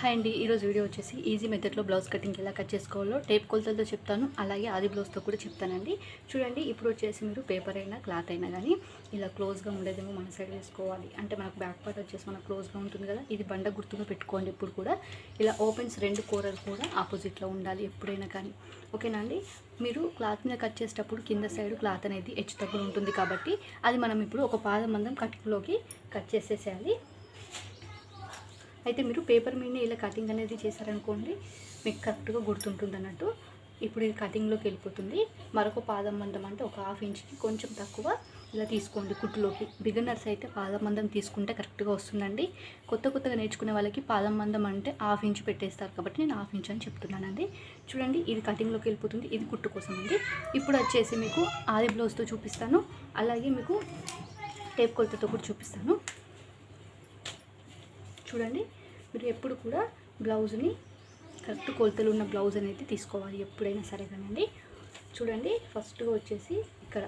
Hi అండి, ఈరోజు video వచ్చేసి ఈజీ మెథడ్లో బ్లౌజ్ కటింగ్ ఎలా కట్ చేసుకోవాలో టేప్ కొలతలతో చెప్తాను. అలాగే ఆది బ్లౌజ్తో కూడా చెప్తానండి. చూడండి, ఇప్పుడు వచ్చేసి మీరు పేపర్ అయినా క్లాత్ అయినా కానీ ఇలా క్లోజ్గా ఉండేదేమో మన సైడ్ వేసుకోవాలి. అంటే మనకు బ్యాక్ పార్ట్ వచ్చేసి మనకు క్లోజ్గా ఉంటుంది కదా, ఇది బండ గుర్తుగా పెట్టుకోండి. ఇప్పుడు కూడా ఇలా ఓపెన్స్ రెండు కూరలు కూడా ఆపోజిట్లో ఉండాలి ఎప్పుడైనా కానీ. ఓకేనా అండి? మీరు క్లాత్ మీద కట్ చేసేటప్పుడు కింద సైడ్ క్లాత్ అనేది హెచ్చు తగ్గులు ఉంటుంది కాబట్టి అది మనం ఇప్పుడు ఒక పాదం మందం కటింగ్లోకి కట్ చేసేసేయాలి. అయితే మీరు పేపర్ మీద ఇలా కటింగ్ అనేది చేశారనుకోండి, మీకు కరెక్ట్గా గుర్తుంటుంది అన్నట్టు. ఇప్పుడు ఇది కటింగ్లోకి వెళ్ళిపోతుంది. మరొక పాదం మందం అంటే ఒక హాఫ్ ఇంచ్కి కొంచెం తక్కువ ఇలా తీసుకోండి కుట్టులోకి. బిగినర్స్ అయితే పాదం మందం తీసుకుంటే కరెక్ట్గా వస్తుందండి. కొత్తగా నేర్చుకునే వాళ్ళకి పాదం మందం అంటే హాఫ్ ఇంచ్ పెట్టేస్తారు కాబట్టి నేను హాఫ్ ఇంచ్ అని చెప్తున్నానండి. చూడండి, ఇది కటింగ్లోకి వెళ్ళిపోతుంది. ఇది కుట్టు కోసం అండి. ఇప్పుడు వచ్చేసి మీకు ఆది బ్లౌజ్తో చూపిస్తాను, అలాగే మీకు టేప్ కొలతతో కూడా చూపిస్తాను. చూడండి, మీరు ఎప్పుడు కూడా బ్లౌజ్ని కరెక్ట్ కొలతలు ఉన్న బ్లౌజ్ అనేది తీసుకోవాలి ఎప్పుడైనా సరే కానండి. చూడండి, ఫస్ట్గా వచ్చేసి ఇక్కడ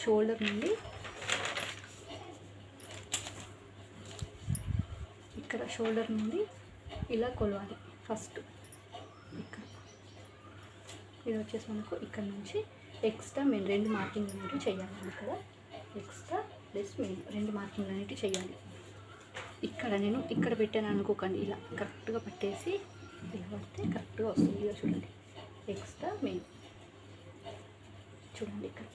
షోల్డర్ నుండి ఇలా కొలవాలి. ఫస్ట్ ఇక్కడ ఇది వచ్చేసి మనకు ఇక్కడ నుంచి ఎక్స్ట్రా మెయిన్ రెండు మార్కింగ్ అనేవి చేయాలి. ఇక్కడ ఎక్స్ట్రా ప్లస్ మెయిన్ రెండు మార్కింగ్ అనేవి చేయాలి. ఇక్కడ నేను ఇక్కడ పెట్టాను అనుకోకండి, ఇలా కరెక్ట్గా పట్టేసి ఇలా పడితే కరెక్ట్గా వస్తుంది. ఇలా చూడండి, ఎక్స్ట్రా మెయిన్. చూడండి, ఇక్కడ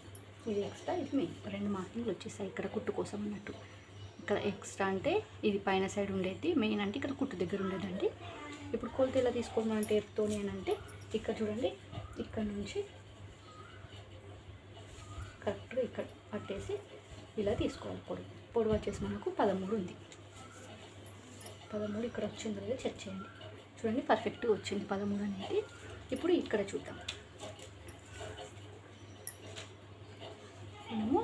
ఇది ఎక్స్ట్రా, ఇది మెయిన్, రెండు మార్కింగ్లు వచ్చేసాయి ఇక్కడ కుట్టు కోసం అన్నట్టు. ఇక్కడ ఎక్స్ట్రా అంటే ఇది పైన సైడ్ ఉండేది, మెయిన్ అంటే ఇక్కడ కుట్టు దగ్గర ఉండేదండి. ఇప్పుడు కొలత ఎలా తీసుకోవాలంటే టేప్తోనే అంటే ఇక్కడ చూడండి, ఇక్కడ నుంచి కరెక్ట్గా ఇక్కడ పట్టేసి ఇలా తీసుకోవాలి. పొడవు వచ్చేసి మనకు 13 ఉంది. 13 ఇక్కడ వచ్చింది లేదా చెక్ చేయండి. చూడండి, పర్ఫెక్ట్గా వచ్చింది 13 అనేది. ఇప్పుడు ఇక్కడ చూద్దాం. మనము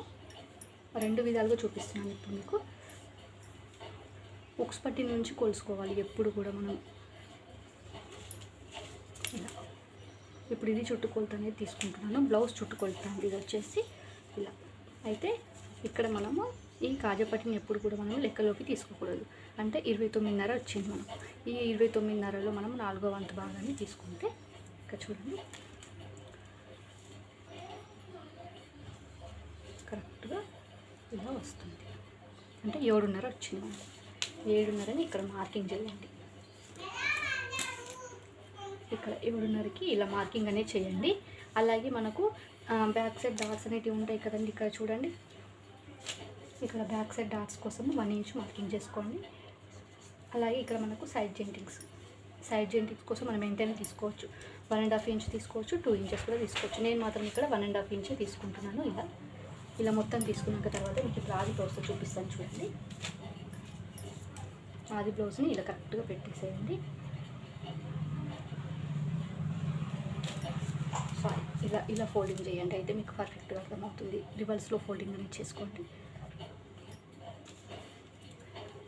రెండు విధాలుగా చూపిస్తున్నాను ఇప్పుడు మీకు. ఉక్స్ పట్టి నుంచి కొలుసుకోవాలి ఎప్పుడు కూడా మనం ఇలా. ఇప్పుడు ఇది చుట్టుకొలత అనేది తీసుకుంటున్నాను, బ్లౌజ్ చుట్టుకొలత. ఇది వచ్చేసి ఇలా. అయితే ఇక్కడ మనము ఈ కాజపట్టిని ఎప్పుడు కూడా మనం లెక్కలోకి తీసుకోకూడదు. అంటే 29.5 వచ్చింది. మనం ఈ 29.5లో మనం 4వ వంతు భాగాన్ని తీసుకుంటే ఇక్కడ చూడండి కరెక్ట్గా ఇలా వస్తుంది. అంటే 7.5 వచ్చింది. మనం 7.5ని ఇక్కడ మార్కింగ్ చేయండి. ఇక్కడ 7.5కి ఇలా మార్కింగ్ అనేది చేయండి. అలాగే మనకు బ్యాక్ సైడ్ డాట్స్ అనేటివి ఉంటాయి కదండి. ఇక్కడ చూడండి, ఇక్కడ బ్యాక్ సైడ్ డాట్స్ కోసం 1 ఇంచ్ మార్కింగ్ చేసుకోండి. అలాగే ఇక్కడ మనకు సైడ్ జెంటింగ్స్ కోసం మనం ఎంతైనా తీసుకోవచ్చు. 1.5 ఇంచ్ తీసుకోవచ్చు, 2 ఇంచెస్ కూడా తీసుకోవచ్చు. నేను మాత్రం ఇక్కడ 1.5 ఇంచ్ తీసుకుంటున్నాను. ఇలా మొత్తం తీసుకున్నాక తర్వాత మీకు ఇప్పుడు ఆది బ్లౌజ్తో చూపిస్తాను. చూడండి, ఆది బ్లౌజ్ని ఇలా కరెక్ట్గా పెట్టేసేయండి. ఇలా ఫోల్డింగ్ చేయండి. అయితే మీకు పర్ఫెక్ట్గా అర్థమవుతుంది. రివర్స్లో ఫోల్డింగ్ అనేది చేసుకోండి.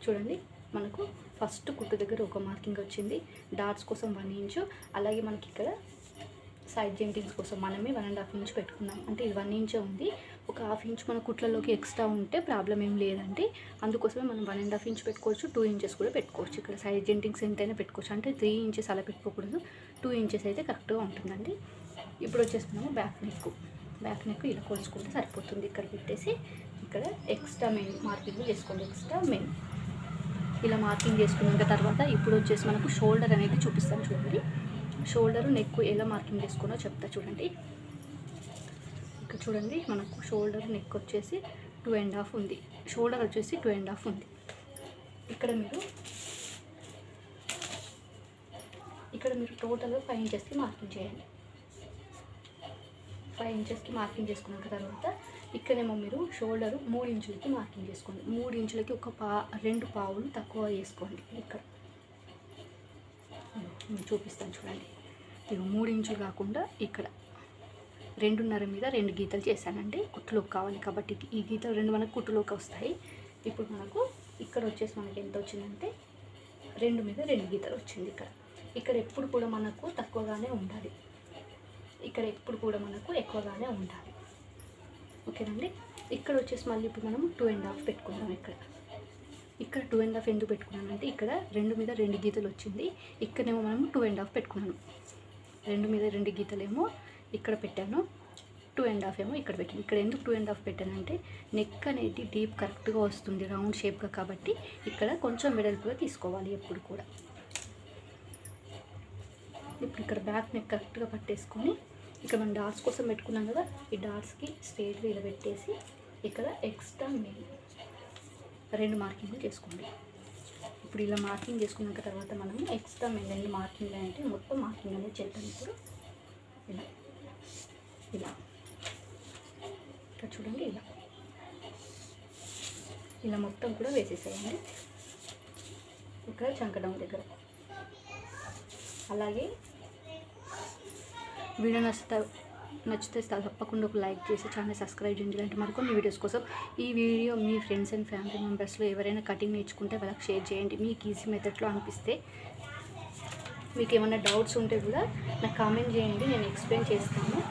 చూడండి, మనకు ఫస్ట్ కుట్టు దగ్గర ఒక మార్కింగ్ వచ్చింది, డాట్స్ కోసం 1 ఇంచు. అలాగే మనకి ఇక్కడ సైడ్ జెంటింగ్స్ కోసం మనమే 1.5 ఇంచ్ పెట్టుకున్నాం. అంటే ఇది 1 ఇంచే ఉంది. ఒక హాఫ్ ఇంచ్ మన కుట్లలోకి ఎక్స్ట్రా ఉంటే ప్రాబ్లం ఏం లేదండి. అందుకోసమే మనం 1.5 ఇంచ్ పెట్టుకోవచ్చు, 2 ఇంచెస్ కూడా పెట్టుకోవచ్చు. ఇక్కడ సైడ్ జెంటింగ్స్ ఎంతైనా పెట్టుకోవచ్చు. అంటే 3 ఇంచెస్ అలా పెట్టుకోకూడదు, 2 ఇంచెస్ అయితే కరెక్ట్గా ఉంటుందండి. ఇప్పుడు వచ్చేసి మనము బ్యాక్ నెక్ ఇలా కొలుచుకుంటే సరిపోతుంది. ఇక్కడ పెట్టేసి ఇక్కడ ఎక్స్ట్రా మెయిన్ మార్కింగ్ చేసుకోండి. ఎక్స్ట్రా మెయిన్ ఇలా మార్కింగ్ చేసుకున్నాక తర్వాత ఇప్పుడు వచ్చేసి మనకు షోల్డర్ అనేది చూపిస్తాను. చూడండి, షోల్డర్ నెక్ ఎలా మార్కింగ్ చేసుకున్నా చెప్తా. చూడండి, ఇక్కడ చూడండి, మనకు షోల్డర్ నెక్ వచ్చేసి 2.5 ఉంది, షోల్డర్ వచ్చేసి 2.5 ఉంది. ఇక్కడ మీరు టోటల్గా 5 ఇంచెస్కి మార్కింగ్ చేయండి. 5 ఇంచెస్కి మార్కింగ్ చేసుకున్నాక తర్వాత ఇక్కడేమో మీరు షోల్డరు 3 ఇంచులకి మార్కింగ్ చేసుకోండి. 3 ఇంచులకి ఒక 2 పావులు తక్కువ వేసుకోండి. ఇక్కడ నేను చూపిస్తాను. చూడండి, ఇక 3 ఇంచులు కాకుండా ఇక్కడ 2.5 మీద 2 గీతలు చేశానండి. కుట్టులోకి కావాలి కాబట్టి ఈ గీతలు 2 మనకు కుట్టులోకి వస్తాయి. ఇప్పుడు మనకు ఇక్కడ వచ్చేసి మనకి ఎంత వచ్చిందంటే 2 మీద 2 గీతలు వచ్చింది. ఇక్కడ ఎప్పుడు కూడా మనకు తక్కువగానే ఉండాలి, ఇక్కడ ఎప్పుడు కూడా మనకు ఎక్కువగానే ఉండాలి. ఓకేనండి, ఇక్కడ వచ్చేసి మళ్ళీ ఇప్పుడు మనం 2.5 పెట్టుకుందాం. ఇక్కడ ఇక్కడ 2.5 ఎందుకు పెట్టుకున్నానంటే ఇక్కడ 2 మీద 2 గీతలు వచ్చింది, ఇక్కడేమో మనము 2.5 పెట్టుకున్నాను. 2 మీద 2 గీతలేమో ఇక్కడ పెట్టాను, 2.5 ఏమో ఇక్కడ పెట్టాను. ఇక్కడ ఎందుకు 2.5 పెట్టానంటే నెక్ అనేది డీప్ కరెక్ట్గా వస్తుంది రౌండ్ షేప్గా, కాబట్టి ఇక్కడ కొంచెం వెడల్పుగా తీసుకోవాలి ఎప్పుడు కూడా. ఇప్పుడు ఇక్కడ బ్యాక్ నెక్ కరెక్ట్గా పట్టేసుకొని ఇక్కడ మనం డాట్స్ కోసం పెట్టుకున్నాం కదా, ఈ డాట్స్కి స్ట్రేట్గా ఇలా పెట్టేసి ఇక్కడ ఎక్స్ట్రా మెయిన్ 2 మార్కింగ్లు చేసుకోండి. ఇప్పుడు ఇలా మార్కింగ్ చేసుకున్నాక తర్వాత మనం ఎక్స్ట్రా మెయిన్ 2 మార్కింగ్లు అంటే మొత్తం మార్కింగ్ అనేది చేద్దాం. ఇప్పుడు ఇలా ఇలా ఇక్కడ చూడండి, ఇలా ఇలా మొత్తం కూడా వేసేసేయండి ఇక్కడ చంకడం దగ్గర. అలాగే వీడియో నచ్చితే తప్పకుండా ఒక లైక్ చేసి ఛానల్ సబ్స్క్రైబ్ చేయండి. ఇలాంటి మరికొన్ని వీడియోస్ కోసం ఈ వీడియో మీ ఫ్రెండ్స్ అండ్ ఫ్యామిలీ మెంబర్స్లో ఎవరైనా కటింగ్ నేర్చుకుంటే వాళ్ళకి షేర్ చేయండి. మీకు ఈజీ మెథడ్లో అనిపిస్తే, మీకు ఏమైనా డౌట్స్ ఉంటే కూడా నాకు కామెంట్ చేయండి, నేను ఎక్స్ప్లెయిన్ చేస్తాను.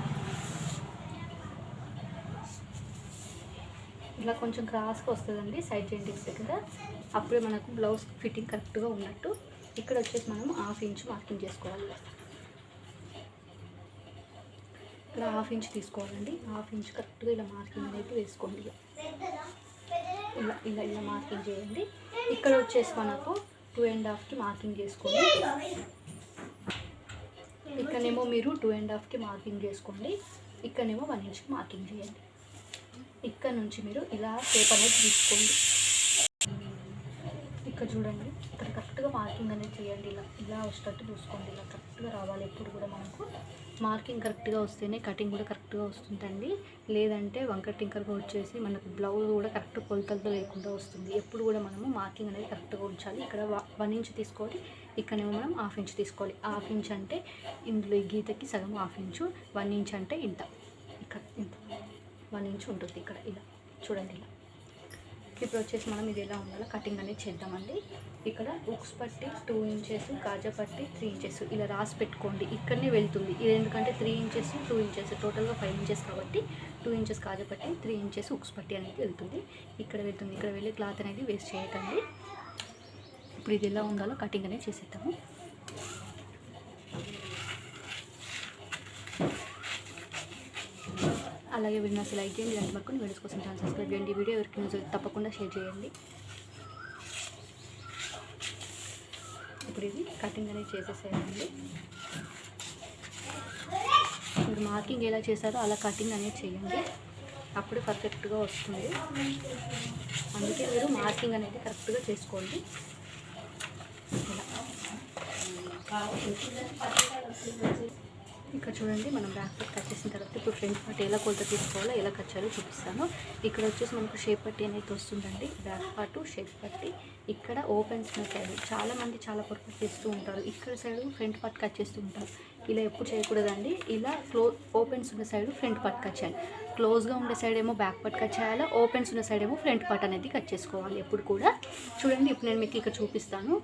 ఇలా కొంచెం క్రాస్గా వస్తుందండి సైడ్ జాయింటింగ్స్ దగ్గర, అప్పుడే మనకు బ్లౌజ్ ఫిట్టింగ్ కరెక్ట్గా ఉన్నట్టు. ఇక్కడ వచ్చేసి మనం 1/2 ఇంచ్ మార్కింగ్ చేసుకోవాలి. ఇక్కడ 1/2 ఇంచ్ తీసుకోవాలండి. 1/2 ఇంచ్ కరెక్ట్గా ఇలా మార్కింగ్ అనేది వేసుకోండి. ఇలా ఇలా ఇలా మార్కింగ్ చేయండి. ఇక్కడ వచ్చేసి మనకు 2.5కి మార్కింగ్ చేసుకోండి. ఇక్కడనేమో మీరు 2.5కి మార్కింగ్ చేసుకోండి, ఇక్కడనేమో 1 ఇంచ్కి మార్కింగ్ చేయండి. ఇక్కడ నుంచి మీరు ఇలా షేప్ అనేది తీసుకోండి. ఇక్కడ చూడండి, ఇక్కడ కరెక్ట్గా మార్కింగ్ అనేది చేయండి. ఇలా ఇలా వచ్చేటట్టు చూసుకోండి, ఇలా కరెక్ట్గా రావాలి. ఎప్పుడు కూడా మనకు మార్కింగ్ కరెక్ట్గా వస్తేనే కటింగ్ కూడా కరెక్ట్గా వస్తుందండి, లేదంటే వంకర టింకర్గా వచ్చేసి మనకు బ్లౌజ్ కూడా కరెక్ట్ కొలతలతో లేకుండా వస్తుంది. ఎప్పుడు కూడా మనము మార్కింగ్ అనేది కరెక్ట్గా ఉంచాలి. ఇక్కడ 1 ఇంచ్ తీసుకోవాలి, ఇక్కడనేమో మనం 1/2 ఇంచ్ తీసుకోవాలి. 1/2 ఇంచ్ అంటే ఇందులో ఈ గీతకి సగం 1/2 ఇంచు, 1 ఇంచ్ అంటే ఇంత, ఇక్కడ ఇంత 1 ఇంచ్ ఉంటుంది ఇక్కడ. ఇలా చూడండి. ఇలా ఇప్పుడు వచ్చేసి మనం ఇది ఎలా ఉండాలో కటింగ్ అనేది చేద్దామండి. ఇక్కడ ఉక్స్ పట్టి 2 ఇంచెస్, కాజా పట్టి 3 ఇంచెస్ ఇలా రాసి పెట్టుకోండి. ఇక్కడనే వెళ్తుంది ఇది, ఎందుకంటే 3 ఇంచెస్ 2 ఇంచెస్ టోటల్గా 5 ఇంచెస్ కాబట్టి 2 ఇంచెస్ కాజా పట్టి 3 ఇంచెస్ ఉక్స్ పట్టి అనేది వెళ్తుంది. ఇక్కడ వెళ్తుంది, ఇక్కడ వెళ్ళి క్లాత్ అనేది వేస్ట్ చేయకండి. ఇప్పుడు ఇది ఎలా ఉండాలో కటింగ్ అనేది చేసేద్దాము. అలాగే వీడియో అసలు లైక్ చేయండి, ఇలాంటి వరకు వీడియోస్ కోసం ఛానల్ సబ్స్క్రైబ్ చేయండి. వీడియో ఎవరికి న్యూస్ తప్పకుండా షేర్ చేయండి. ఇప్పుడు ఇది కటింగ్ అనేది చేసేసేయండి. మీరు మార్కింగ్ ఎలా చేశారో అలా కటింగ్ అనేది చేయండి, అప్పుడు పర్ఫెక్ట్గా వస్తుంది. అందుకే మీరు మార్కింగ్ అనేది కరెక్ట్గా చేసుకోండి. ఇక్కడ చూడండి, మనం బ్యాక్ పార్ట్ కట్ చేసిన తర్వాత ఇప్పుడు ఫ్రంట్ పార్ట్ ఎలా కొలత తీసుకోవాలో ఎలా కట్ చేయాలో చూపిస్తాను. ఇక్కడ వచ్చేసి మనకు షేప్ పట్టి అనేది వస్తుందండి, బ్యాక్ పార్ట్ షేప్ పట్టి. ఇక్కడ ఓపెన్స్ ఉన్న సైడ్ చాలామంది చాలా పొరపాటు చేస్తూ ఉంటారు. ఇక్కడ సైడ్ ఫ్రంట్ పార్ట్ కట్ చేస్తూ ఉంటారు. ఇలా ఎప్పుడు చేయకూడదండి. ఇలా ఓపెన్స్ ఉన్న సైడ్ ఫ్రంట్ పార్ట్ కట్ చేయాలి, క్లోజ్గా ఉండే సైడ్ ఏమో బ్యాక్ పార్ట్ కట్ చేయాలి, ఓపెన్స్ ఉన్న సైడ్ ఏమో ఫ్రంట్ పార్ట్ అనేది కట్ చేసుకోవాలి ఎప్పుడు కూడా. చూడండి, ఇప్పుడు నేను మీకు ఇక్కడ చూపిస్తాను.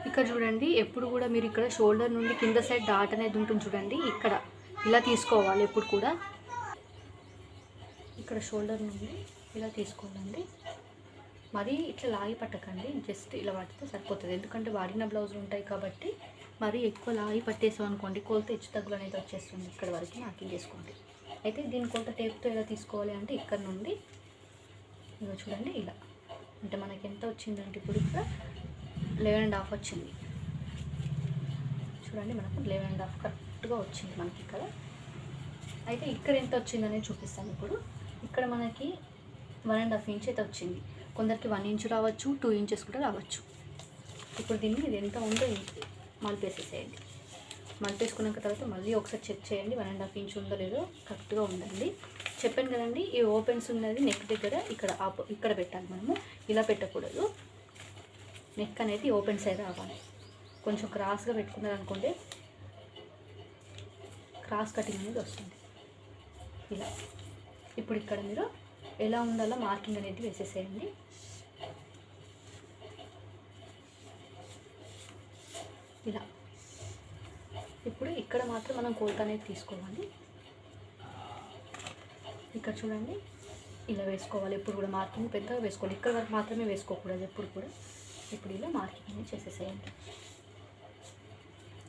ఇక్కడ చూడండి, ఎప్పుడు కూడా మీరు ఇక్కడ షోల్డర్ నుండి కింద సైడ్ డాట్ అనేది ఉంటుంది చూడండి, ఇక్కడ ఇలా తీసుకోవాలి ఎప్పుడు కూడా. ఇక్కడ షోల్డర్ నుండి ఇలా తీసుకోవాలండి, మరీ ఇట్లా లాగి పట్టకండి, జస్ట్ ఇలా పట్టితే సరిపోతుంది. ఎందుకంటే వాడిన బ్లౌజులు ఉంటాయి కాబట్టి మరీ ఎక్కువ లాగి పట్టేసాం అనుకోండి, కొలత హెచ్చు తగ్గులు అనేది వచ్చేస్తుంది. ఇక్కడ వరకు మార్కింగ్ చేసుకోండి. అయితే దీని కొలత టేప్తో ఎలా తీసుకోవాలి అంటే ఇక్కడ నుండి ఇలా చూడండి, ఇలా అంటే మనకి ఎంత వచ్చిందంటే ఇప్పుడు ఇక్కడ 11.5 వచ్చింది. చూడండి, మనకు 11.5 కరెక్ట్గా వచ్చింది మనకి ఇక్కడ. అయితే ఇక్కడ ఎంత వచ్చిందనేది చూపిస్తాను ఇప్పుడు. ఇక్కడ మనకి 1.5 ఇంచ్ అయితే వచ్చింది. కొందరికి 1 ఇంచ్ రావచ్చు, 2 ఇంచెస్ కూడా రావచ్చు. ఇప్పుడు దీన్ని ఇది ఎంత ఉందో మలిపేసేసేయండి. మలిపేసుకున్నాక తర్వాత మళ్ళీ ఒకసారి చెక్ చేయండి 1.5 ఇంచ్ ఉందో లేదో. కరెక్ట్గా ఉందండి. చెప్పాను కదండి, ఈ ఓపెన్స్ ఉన్నది నెక్ దగ్గర ఇక్కడ పెట్టాలి మనము, ఇలా పెట్టకూడదు. నెక్ అనేది ఓపెన్ సైడ్ రావాలి. కొంచెం క్రాస్గా పెట్టుకున్నారనుకోండి, క్రాస్ కటింగ్ అనేది వస్తుంది. ఇలా ఇప్పుడు ఇక్కడ మీరు ఎలా ఉండాలో మార్కింగ్ అనేది వేసేసేయండి. ఇలా ఇప్పుడు ఇక్కడ మాత్రం మనం కొలత అనేది తీసుకోవాలి. ఇక్కడ చూడండి, ఇలా వేసుకోవాలి. ఎప్పుడు కూడా మార్కింగ్ పెద్దగా వేసుకోవాలి, ఇక్కడ వరకు మాత్రమే వేసుకోకూడదు ఎప్పుడు కూడా. ఇప్పుడు ఇలా మార్కింగ్ అనేది చేసేసేయండి.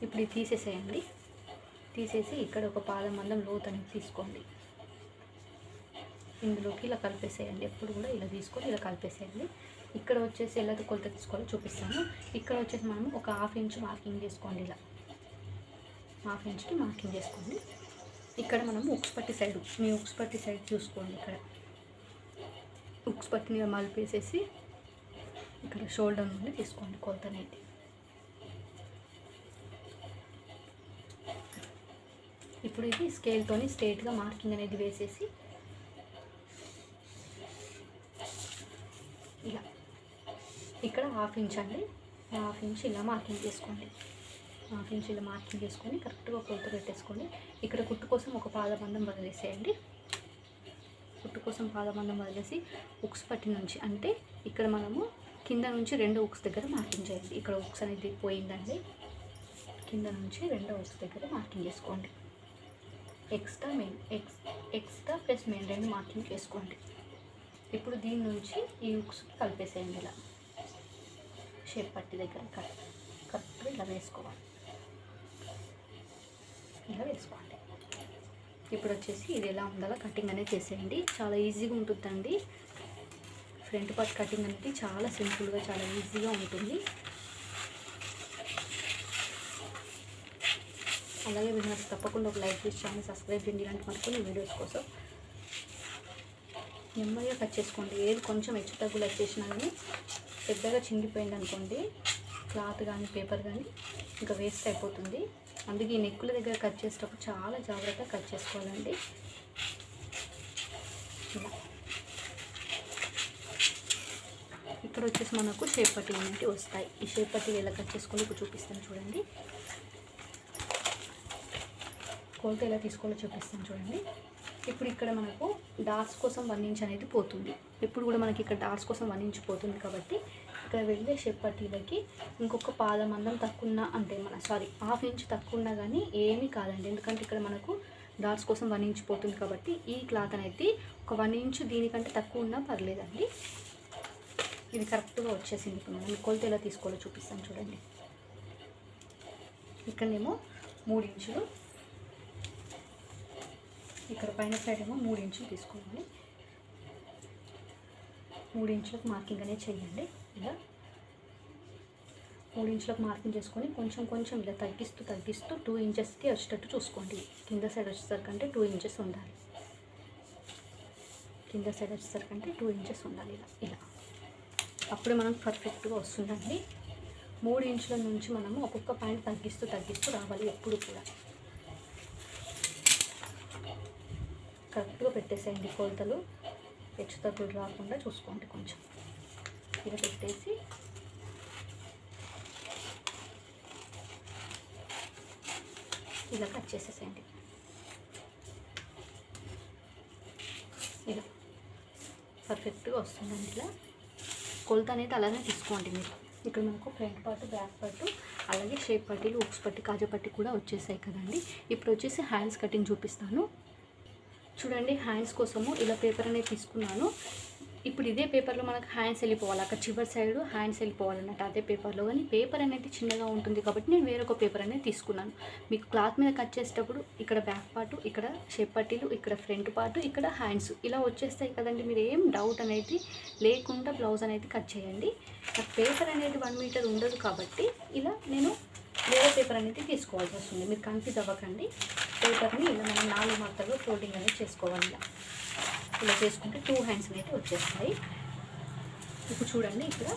ఇప్పుడు ఇది తీసేసేయండి. తీసేసి ఇక్కడ ఒక పాదం మందం లోతు అనేది తీసుకోండి. ఇందులోకి ఇలా కలిపేసేయండి. ఎప్పుడు కూడా ఇలా తీసుకొని ఇలా కలిపేసేయండి. ఇక్కడ వచ్చేసి ఎలా కొలత తీసుకోవాలో చూపిస్తాను. ఇక్కడ వచ్చేసి మనము ఒక 1/2 ఇంచ్ మార్కింగ్ చేసుకోండి. ఇలా 1/2 ఇంచ్కి మార్కింగ్ చేసుకోండి. ఇక్కడ మనము ఉక్స్ పట్టి సైడ్, మీ ఉక్స్ పట్టి సైడ్ చూసుకోండి. ఇక్కడ ఉక్స్ పట్టిని మలిపేసేసి ఇక్కడ షోల్డర్ నుండి తీసుకోండి కొలత అనేది. ఇప్పుడు ఇది స్కేల్తోని స్ట్రైట్గా మార్కింగ్ అనేది వేసేసి ఇలా ఇక్కడ 1/2 ఇంచ్ అండి, 1/2 ఇంచ్ ఇలా మార్కింగ్ చేసుకోండి. 1/2 ఇంచ్ ఇలా మార్కింగ్ చేసుకొని కరెక్ట్గా కొలత పెట్టేసుకోండి. ఇక్కడ కుట్టు కోసం ఒక పాదబంధం వదిలేసేయండి. కుట్టు కోసం పాదబంధం వదిలేసి ఉక్స్ పట్టి నుంచి, అంటే ఇక్కడ మనము కింద నుంచి 2 ఉక్స్ దగ్గర మార్కింగ్ చేయండి. ఇక్కడ ఉక్స్ అనేది పోయిందండి, కింద నుంచి 2 ఉక్స్ దగ్గర మార్కింగ్ చేసుకోండి. ఎక్స్ట్రా ప్లస్ మెయిన్ 2 మార్కింగ్ చేసుకోండి. ఇప్పుడు దీని నుంచి ఈ ఉక్స్కి కలిపేసేయండి. ఇలా షేప్ పట్టి దగ్గర కరెక్ట్గా ఇలా వేసుకోవాలి. ఇలా వేసుకోండి. ఇప్పుడు వచ్చేసి ఇది ఎలా ఉండాలో కటింగ్ అనేది చేసేయండి. చాలా ఈజీగా ఉంటుందండి. ఫ్రంట్ పార్ట్ కటింగ్ అనేది చాలా సింపుల్గా, చాలా ఈజీగా ఉంటుంది. అలాగే మీరు తప్పకుండా ఒక లైక్ చేసి ఛానల్ సబ్స్క్రైబ్ చేయండి. ఇలాంటి మరికొన్ని వీడియోస్ కోసం. నెమ్మదిగా కట్ చేసుకోండి. ఏది కొంచెం హెచ్చు తగ్గులు వచ్చేసినా కానీ పెద్దగా చింగిపోయింది అనుకోండి, క్లాత్ కానీ పేపర్ కానీ ఇంకా వేస్ట్ అయిపోతుంది. అందుకే ఈ నెక్కుల దగ్గర కట్ చేసేటప్పుడు చాలా జాగ్రత్తగా కట్ చేసుకోవాలండి. ఇలా ఇక్కడ వచ్చేసి మనకు షేప్ పట్టీలు అనేవి వస్తాయి. ఈ షేప్ పట్టీలు ఎలా కట్ చేసుకొని ఇప్పుడు చూపిస్తాను చూడండి. కొలత ఎలా తీసుకోవాలో చూపిస్తాను చూడండి. ఇప్పుడు ఇక్కడ మనకు డాట్స్ కోసం 1 ఇంచ్ అనేది పోతుంది. ఇప్పుడు కూడా మనకి ఇక్కడ డాట్స్ కోసం 1 ఇంచ్ పోతుంది కాబట్టి ఇక్కడ వెళ్ళే షేప్ పట్టీలకి ఇంకొక పాదమందం తక్కువ ఉన్నా, అంటే 1/2 ఇంచ్ తక్కువ ఉన్నా కానీ ఏమీ కాదండి. ఎందుకంటే ఇక్కడ మనకు డాట్స్ కోసం 1 ఇంచ్ పోతుంది కాబట్టి ఈ క్లాత్ అనేది ఒక 1 ఇంచ్ దీనికంటే తక్కువ ఉన్నా పర్లేదండి. ఇది కరెక్ట్గా వచ్చేసింది. ఇప్పుడు మనం కొలత ఎలా తీసుకోవాలో చూపిస్తాను చూడండి. ఇక్కడనేమో 3 ఇంచులు, ఇక్కడ పైన సైడ్ ఏమో 3 ఇంచులు తీసుకోవాలి. 3 ఇంచులకు మార్కింగ్ అనేది చేయండి. ఇలా 3 ఇంచులకు మార్కింగ్ చేసుకొని కొంచెం ఇలా తగ్గిస్తూ 2 ఇంచెస్కి వచ్చేటట్టు చూసుకోండి. కింద సైడ్ వచ్చేసరికంటే 2 ఇంచెస్ ఉండాలి. కింద సైడ్ వచ్చేసరికంటే 2 ఇంచెస్ ఉండాలి. ఇలా అప్పుడే మనకు పర్ఫెక్ట్గా వస్తుందండి. 3 ఇంచుల నుంచి మనము ఒక్కొక్క పాయింట్ తగ్గిస్తూ రావాలి. ఎప్పుడు కూడా కరెక్ట్గా పెట్టేసేయండి. కొలతలు హెచ్చు తగ్గులు రాకుండా చూసుకోండి. కొంచెం ఇలా పెట్టేసి ఇలా కట్ చేసేసేయండి. ఇలా పర్ఫెక్ట్గా వస్తుందండి. ఇలా కొలత అనేది అలానే తీసుకోండి మీరు. ఇక్కడ మనకు ఫ్రంట్ పార్ట్, బ్యాక్ పార్ట్, అలాగే షేప్ పట్టీలు, ఉక్స్ పట్టి, కాజా పట్టి కూడా వచ్చేసాయి కదండి. ఇప్పుడు వచ్చేసి హ్యాండ్స్ కటింగ్ చూపిస్తాను చూడండి. హ్యాండ్స్ కోసము ఇలా పేపర్ అనేది తీసుకున్నాను. ఇప్పుడు ఇదే పేపర్లో మనకు హ్యాండ్స్ వెళ్ళిపోవాలి, అక్కడ చివరి సైడ్ హ్యాండ్స్ వెళ్ళిపోవాలన్నట్టు అదే పేపర్లో. కానీ పేపర్ అనేది చిన్నగా ఉంటుంది కాబట్టి నేను వేరొక పేపర్ అనేది తీసుకున్నాను. మీకు క్లాత్ మీద కట్ చేసేటప్పుడు ఇక్కడ బ్యాక్ పార్ట్, ఇక్కడ షేప్ పట్టీలు, ఇక్కడ ఫ్రంట్ పార్ట్, ఇక్కడ హ్యాండ్స్ ఇలా వచ్చేస్తాయి కదండి. మీరు ఏం డౌట్ అనేది లేకుండా బ్లౌజ్ అనేది కట్ చేయండి. నాకు పేపర్ అనేది 1 మీటర్ ఉండదు కాబట్టి ఇలా నేను వేరే పేపర్ అనేది తీసుకోవాల్సి వస్తుంది. మీరు కన్ఫ్యూజ్ అవ్వకండి. పేపర్ని ఇలా మనం 4 మడతల్లో ఫోల్డింగ్ అనేది చేసుకోవాలి. ఇలా చేసుకుంటే 2 హ్యాండ్స్ అనేది వచ్చేస్తాయి. ఇప్పుడు చూడండి, ఇక్కడ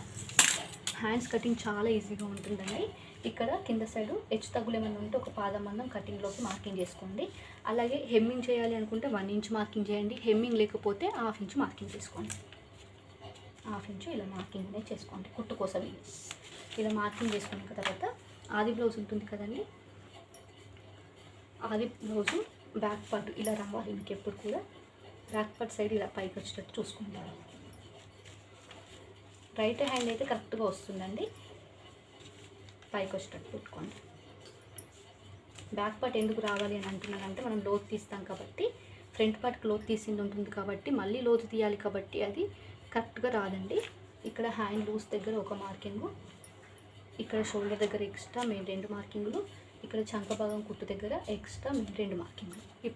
హ్యాండ్స్ కటింగ్ చాలా ఈజీగా ఉంటుందండి. ఇక్కడ కింద సైడు హెచ్చు తగ్గులు ఏమైనా ఉంటే ఒక పాదం మందం కటింగ్లోకి మార్కింగ్ చేసుకోండి. అలాగే హెమ్మింగ్ చేయాలి అనుకుంటే 1 ఇంచ్ మార్కింగ్ చేయండి. హెమ్మింగ్ లేకపోతే 1/2 ఇంచ్ మార్కింగ్ చేసుకోండి. 1/2 ఇంచ్ ఇలా మార్కింగ్ అనేది చేసుకోండి. కుట్టు కోసం ఇలా మార్కింగ్ చేసుకున్న తర్వాత ఆది బ్లౌజ్ ఉంటుంది కదండి, ఆది బ్లౌజు బ్యాక్ పార్ట్ ఇలా రావాలి. మీకు ఎప్పుడు కూడా బ్యాక్ పార్ట్ సైడ్ ఇలా పైకి వచ్చేటట్టు చూసుకోండి. రైట్ హ్యాండ్ అయితే కరెక్ట్గా వస్తుందండి, పైకి వచ్చేటట్టు పెట్టుకోండి. బ్యాక్ పార్ట్ ఎందుకు రావాలి అని అంటున్నానంటే మనం లోతు తీస్తాం కాబట్టి ఫ్రంట్ పార్ట్ క్లోత్ తీసింది ఉంటుంది కాబట్టి మళ్ళీ లోతు తీయాలి కాబట్టి అది కరెక్ట్గా రాదండి. ఇక్కడ హ్యాండ్ లూజ్ దగ్గర ఒక మార్కింగు, ఇక్కడ షోల్డర్ దగ్గర ఎక్స్ట్రా మెయిన్ 2 మార్కింగులు, ఇక్కడ చంక భాగం కుట్టు దగ్గర ఎక్స్ట్రా మెయిన్ 2 మార్కింగులు. ఈ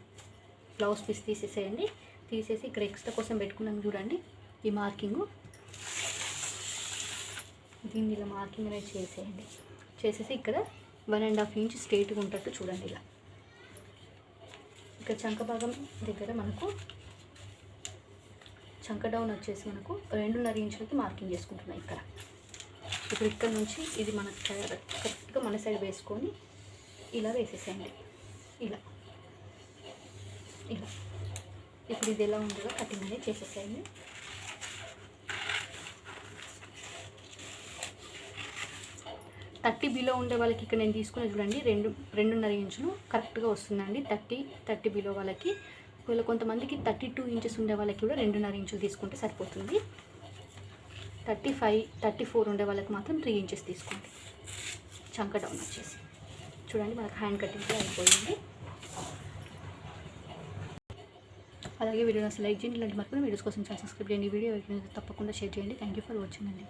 బ్లౌజ్ పీస్ తీసేసేయండి. తీసేసి ఇక్కడ ఎక్స్ట్రా కోసం పెట్టుకున్నాం చూడండి, ఈ మార్కింగు దీన్ని ఇలా మార్కింగ్ అనేది చేసేయండి. చేసేసి ఇక్కడ 1.5 ఇంచ్ స్ట్రైట్గా ఉంటట్టు చూడండి. ఇలా ఇక్కడ చంక భాగం దగ్గర మనకు చంక డౌన్ వచ్చేసి మనకు 2.5 ఇంచులకి మార్కింగ్ చేసుకుంటున్నాం. ఇప్పుడు ఇక్కడ నుంచి ఇది మనకు కరెక్ట్గా మన సైడ్ వేసుకొని ఇలా వేసేసేయండి. ఇలా ఇలా ఇప్పుడు ఇది ఎలా ఉందో కటింగ్ అనేది చేసేసేయండి. థర్టీ బిలో ఉండే వాళ్ళకి ఇక్కడ నేను తీసుకుని చూడండి 2.5 ఇంచులు కరెక్ట్గా వస్తుందండి. 30 బిలో వాళ్ళకి, ఒకవేళ కొంతమందికి 32 ఇంచెస్ ఉండే వాళ్ళకి కూడా 2.5 ఇంచులు తీసుకుంటే సరిపోతుంది. 35, 34 ఉండే వాళ్ళకి మాత్రం 3 ఇంచెస్ తీసుకోండి. చంక డౌన్ వచ్చేసి చూడండి మనకు హ్యాండ్ కటింగ్ కూడా అయిపోయింది. అలాగే వీడియో అసలు లైక్ చేయండి. ఇలాంటి మరికొన్ని వీడియోస్ కోసం ఛానల్ సబ్స్క్రైబ్ చేయండి. వీడియో తప్పకుండా షేర్ చేయండి. థ్యాంక్ యూ ఫర్ వాచింగ్ అండి.